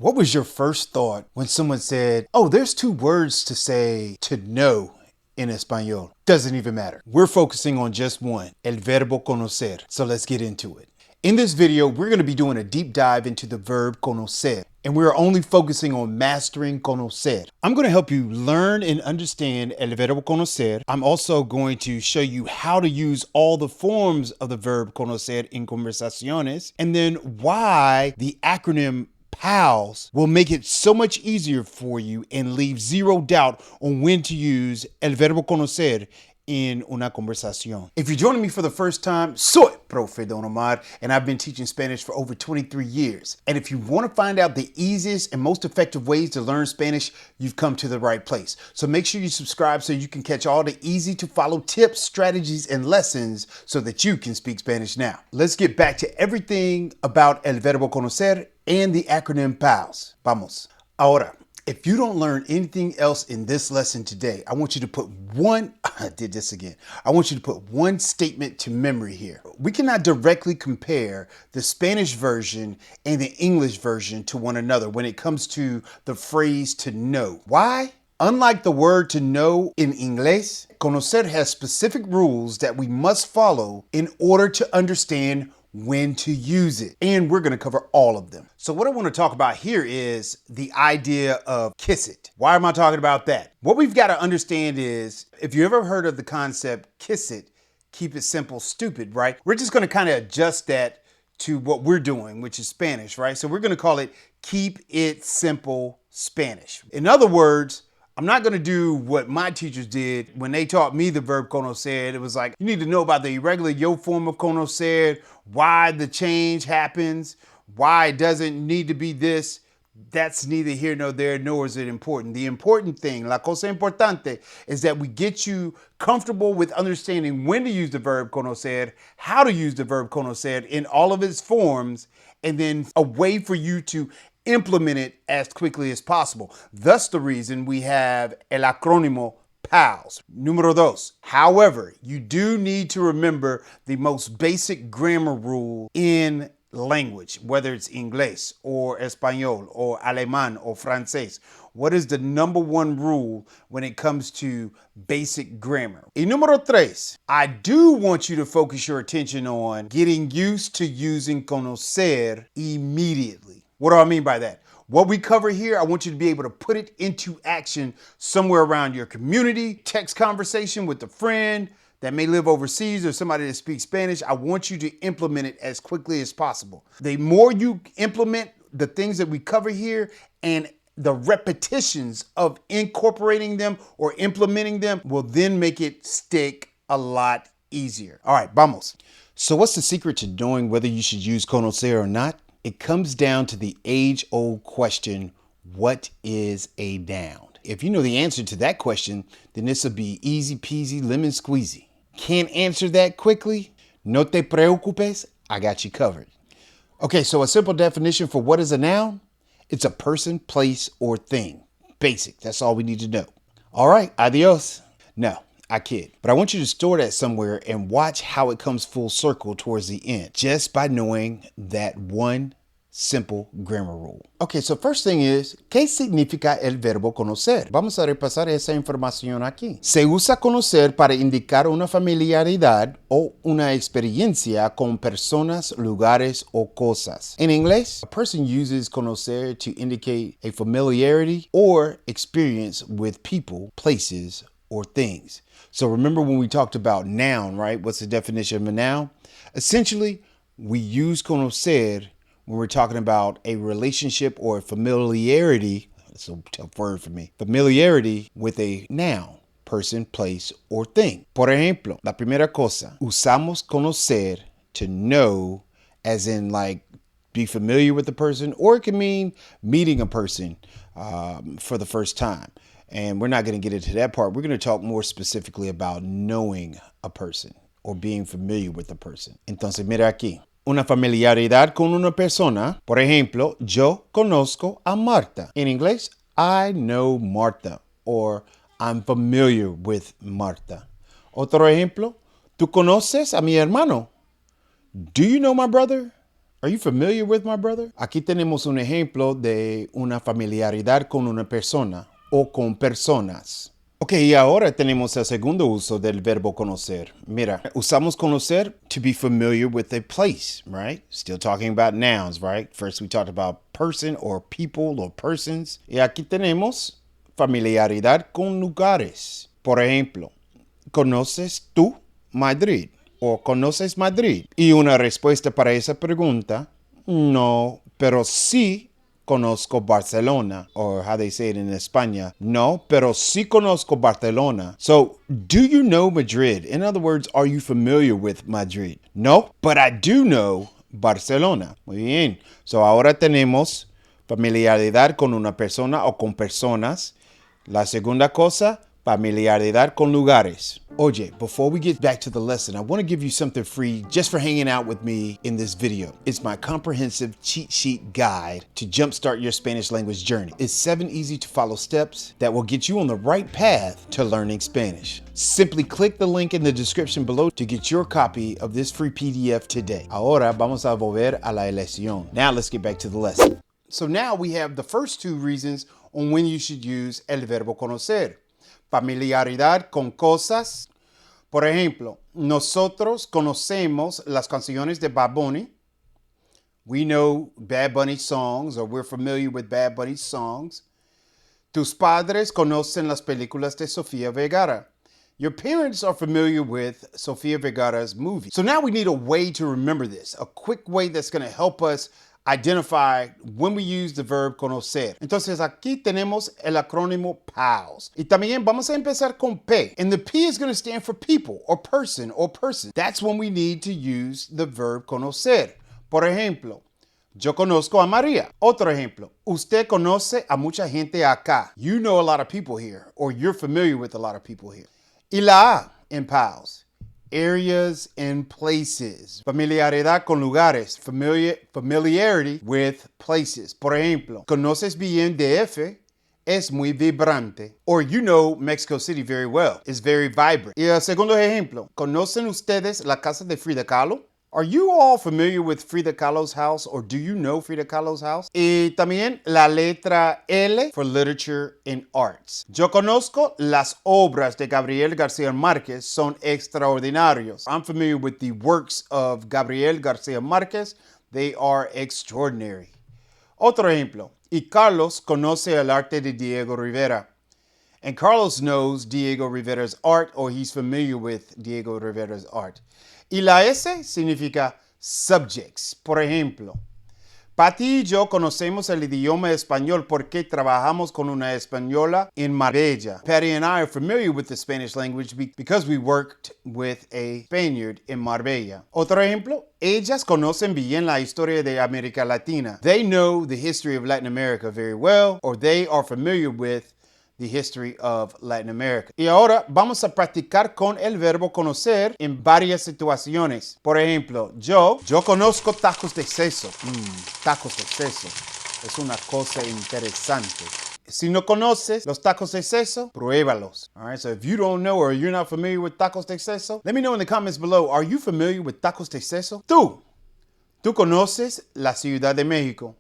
What was your first thought when someone said, oh, there's two words to say to know in Espanol? Doesn't even matter. We're focusing on just one, el verbo conocer. So let's get into it. In this video, we're going to be doing a deep dive into the verb conocer, and we're only focusing on mastering conocer. I'm going to help you learn and understand el verbo conocer. I'm also going to show you how to use all the forms of the verb conocer in conversaciones, and then why the acronym PALS will make it so much easier for you and leave zero doubt on when to use el verbo conocer in una conversación. If you're joining me for the first time, soy Profe Don Omar, and I've been teaching Spanish for over 23 years. And if you want to find out the easiest and most effective ways to learn Spanish, you've come to the right place. So make sure you subscribe so you can catch all the easy to follow tips, strategies, and lessons so that you can speak Spanish now. Let's get back to everything about el verbo conocer and the acronym PALS. Vamos. Ahora, if you don't learn anything else in this lesson today, I want you to put I want you to put one statement to memory here. We cannot directly compare the Spanish version and the English version to one another when it comes to the phrase to know. Why? Unlike the word to know in English, conocer has specific rules that we must follow in order to understand when to use it. And we're going to cover all of them. So what I want to talk about here is the idea of kiss it. Why am I talking about that? What we've got to understand is, if you ever heard of the concept kiss it, keep it simple, stupid, right? We're just going to kind of adjust that to what we're doing, which is Spanish, right? So we're going to call it keep it simple Spanish. In other words, I'm not going to do what my teachers did when they taught me the verb conocer. It was like, you need to know about the irregular yo form of conocer, why the change happens, why it doesn't need to be this. That's neither here nor there, nor is it important. The important thing, la cosa importante, is that we get you comfortable with understanding when to use the verb conocer, how to use the verb conocer in all of its forms, and then a way for you to implement it as quickly as possible. Thus the reason we have el acrónimo PALS. Número dos. However, you do need to remember the most basic grammar rule in language, whether it's Inglés or Español or Alemán or Francés. What is the number one rule when it comes to basic grammar? Y número tres, I do want you to focus your attention on getting used to using conocer immediately. What do I mean by that? What we cover here, I want you to be able to put it into action somewhere around your community, text conversation with a friend that may live overseas or somebody that speaks Spanish. I want you to implement it as quickly as possible. The more you implement the things that we cover here and the repetitions of incorporating them or implementing them will then make it stick a lot easier. All right, vamos. So what's the secret to knowing whether you should use conocer or not? It comes down to the age-old question, what is a noun? If you know the answer to that question, then this will be easy peasy lemon squeezy. Can't answer that quickly? No te preocupes, I got you covered. Okay, so a simple definition for what is a noun? It's a person, place, or thing. Basic, that's all we need to know. All right, adios. No, I kid. But I want you to store that somewhere and watch how it comes full circle towards the end, just by knowing that one simple grammar rule. Okay, so first thing is, ¿qué significa el verbo conocer? Vamos a repasar esa información aquí. Se usa conocer para indicar una familiaridad o una experiencia con personas, lugares o cosas. In English, a person uses conocer to indicate a familiarity or experience with people, places, or things. So remember when we talked about noun, right? What's the definition of a noun? Essentially, we use conocer when we're talking about a relationship or a familiarity. That's a tough word for me. Familiarity with a noun, person, place, or thing. Por ejemplo, la primera cosa, usamos conocer to know, as in like be familiar with the person, or it can mean meeting a person for the first time. And we're not going to get into that part. We're going to talk more specifically about knowing a person or being familiar with a person. Entonces, mira aquí. Una familiaridad con una persona. Por ejemplo, yo conozco a Marta. In English, I know Marta, or I'm familiar with Marta. Otro ejemplo, ¿tú conoces a mi hermano? Do you know my brother? Are you familiar with, my brother? Aquí tenemos un ejemplo de una familiaridad con una persona o con personas. Ok, y ahora tenemos el segundo uso del verbo conocer. Mira, usamos conocer to be familiar with a place, right? Still talking about nouns, right? First we talked about person or people or persons. Y aquí tenemos familiaridad con lugares. Por ejemplo, ¿conoces tú Madrid? ¿O conoces Madrid? Y una respuesta para esa pregunta, no, pero sí conozco Barcelona, or how they say it in España. No, pero sí conozco Barcelona. So, do you know Madrid? In other words, are you familiar with Madrid? No, but I do know Barcelona. Muy bien. So, ahora tenemos familiaridad con una persona o con personas. La segunda cosa, familiaridad con lugares. Oye, before we get back to the lesson, I want to give you something free just for hanging out with me in this video. It's my comprehensive cheat sheet guide to jumpstart your Spanish language journey. It's 7 easy to follow steps that will get you on the right path to learning Spanish. Simply click the link in the description below to get your copy of this free PDF today. Ahora vamos a volver a la lección. Now let's get back to the lesson. So now we have the first 2 reasons on when you should use el verbo conocer. Familiaridad con cosas. Por ejemplo, nosotros conocemos las canciones de Bad Bunny. We know Bad Bunny songs, or we're familiar with Bad Bunny songs. Tus padres conocen las películas de Sofía Vergara. Your parents are familiar with Sofía Vergara's movie. So now we need a way to remember this, a quick way that's going to help us identify when we use the verb conocer. Entonces aquí tenemos el acrónimo PALS. Y también vamos a empezar con P. And the P is going to stand for people or person or person. That's when we need to use the verb conocer. Por ejemplo, yo conozco a María. Otro ejemplo, usted conoce a mucha gente acá. You know a lot of people here, or you're familiar with a lot of people here. Y la A in PALS. Areas and places. Familiaridad con lugares. Familiarity with places. Por ejemplo, conoces bien DF, es muy vibrante. Or you know Mexico City very well. It's very vibrant. Y el segundo ejemplo, ¿conocen ustedes la casa de Frida Kahlo? Are you all familiar with Frida Kahlo's house, or do you know Frida Kahlo's house? Y también la letra L for literature and arts. Yo conozco las obras de Gabriel García Márquez son extraordinarios. I'm familiar with the works of Gabriel García Márquez. They are extraordinary. Otro ejemplo. Y Carlos conoce el arte de Diego Rivera. And Carlos knows Diego Rivera's art, or he's familiar with Diego Rivera's art. Y la S significa subjects. Por ejemplo, Patty y yo conocemos el idioma español porque trabajamos con una española en Marbella. Patty and I are familiar with the Spanish language because we worked with a Spaniard in Marbella. Otro ejemplo, ellas conocen bien la historia de América Latina. They know the history of Latin America very well, or they are familiar with the history of Latin America. Y ahora vamos a practicar con el verbo conocer en varias situaciones. Por ejemplo, yo conozco tacos de seso. Tacos de seso. Es una cosa interesante. Si no conoces los tacos de seso, pruébalos. All right, so if you don't know or you're not familiar with tacos de seso, let me know in the comments below. Are you familiar with tacos de seso? Tú conoces la Ciudad de México.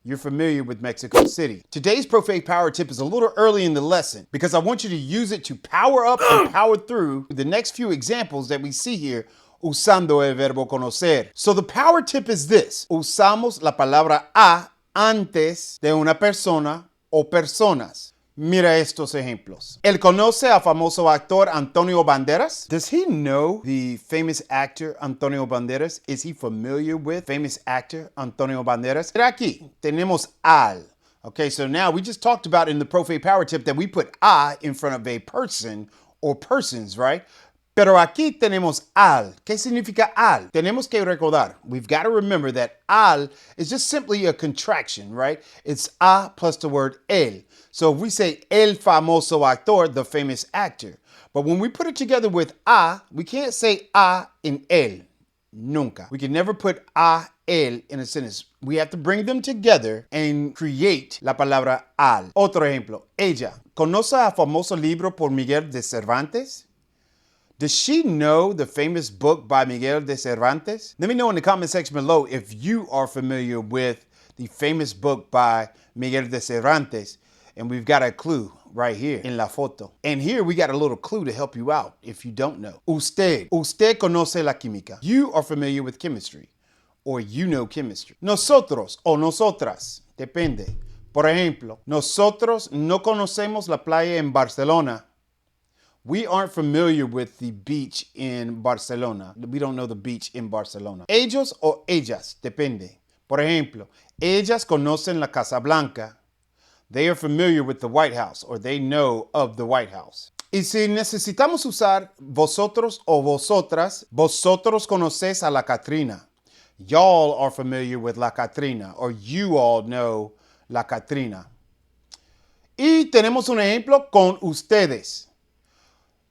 You're familiar with Mexico City. Today's Profane Power Tip is a little early in the lesson because I want you to use it to power up and power through the next few examples that we see here usando el verbo conocer. So the power tip is this. Usamos la palabra a antes de una persona o personas. Mira estos ejemplos. Él conoce al famoso actor Antonio Banderas. Does he know the famous actor Antonio Banderas? Is he familiar with famous actor Antonio Banderas? Mira aquí, tenemos al. Okay, so now we just talked about in the Profane Power Tip that we put a in front of a person or persons, right? Pero aquí tenemos al. ¿Qué significa al? Tenemos que recordar. We've got to remember that al is just simply a contraction, right? It's a plus the word el. So if we say el famoso actor, the famous actor. But when we put it together with a, we can't say a in el. Nunca. We can never put a, el in a sentence. We have to bring them together and create la palabra al. Otro ejemplo. Ella. ¿Conoce el famoso libro por Miguel de Cervantes? Does she know the famous book by Miguel de Cervantes? Let me know in the comment section below if you are familiar with the famous book by Miguel de Cervantes. And we've got a clue right here in la foto. And here we got a little clue to help you out if you don't know. Usted conoce la química. You are familiar with chemistry, or you know chemistry. Nosotros o nosotras, depende. Por ejemplo, nosotros no conocemos la playa en Barcelona. We aren't familiar with the beach in Barcelona. We don't know the beach in Barcelona. Ellos o ellas, depende. Por ejemplo, ellas conocen la Casa Blanca. They are familiar with the White House, or they know of the White House. Y si necesitamos usar vosotros o vosotras, vosotros conocéis a la Catrina. Y'all are familiar with la Catrina, or you all know la Catrina. Y tenemos un ejemplo con ustedes.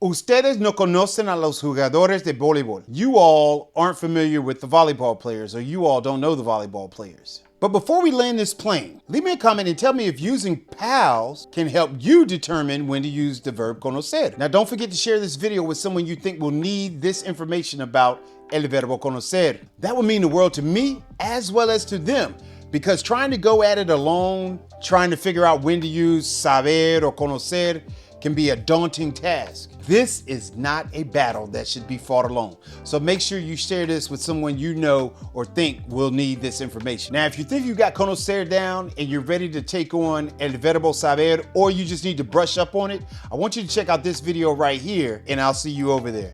Ustedes no conocen a los jugadores de voleibol. You all aren't familiar with the volleyball players, or you all don't know the volleyball players. But before we land this plane, leave me a comment and tell me if using pals can help you determine when to use the verb conocer. Now, don't forget to share this video with someone you think will need this information about el verbo conocer. That would mean the world to me as well as to them, because trying to go at it alone, trying to figure out when to use saber or conocer can be a daunting task. This is not a battle that should be fought alone. So make sure you share this with someone you know or think will need this information. Now, if you think you got conocer down and you're ready to take on el verbo saber, or you just need to brush up on it, I want you to check out this video right here, and I'll see you over there.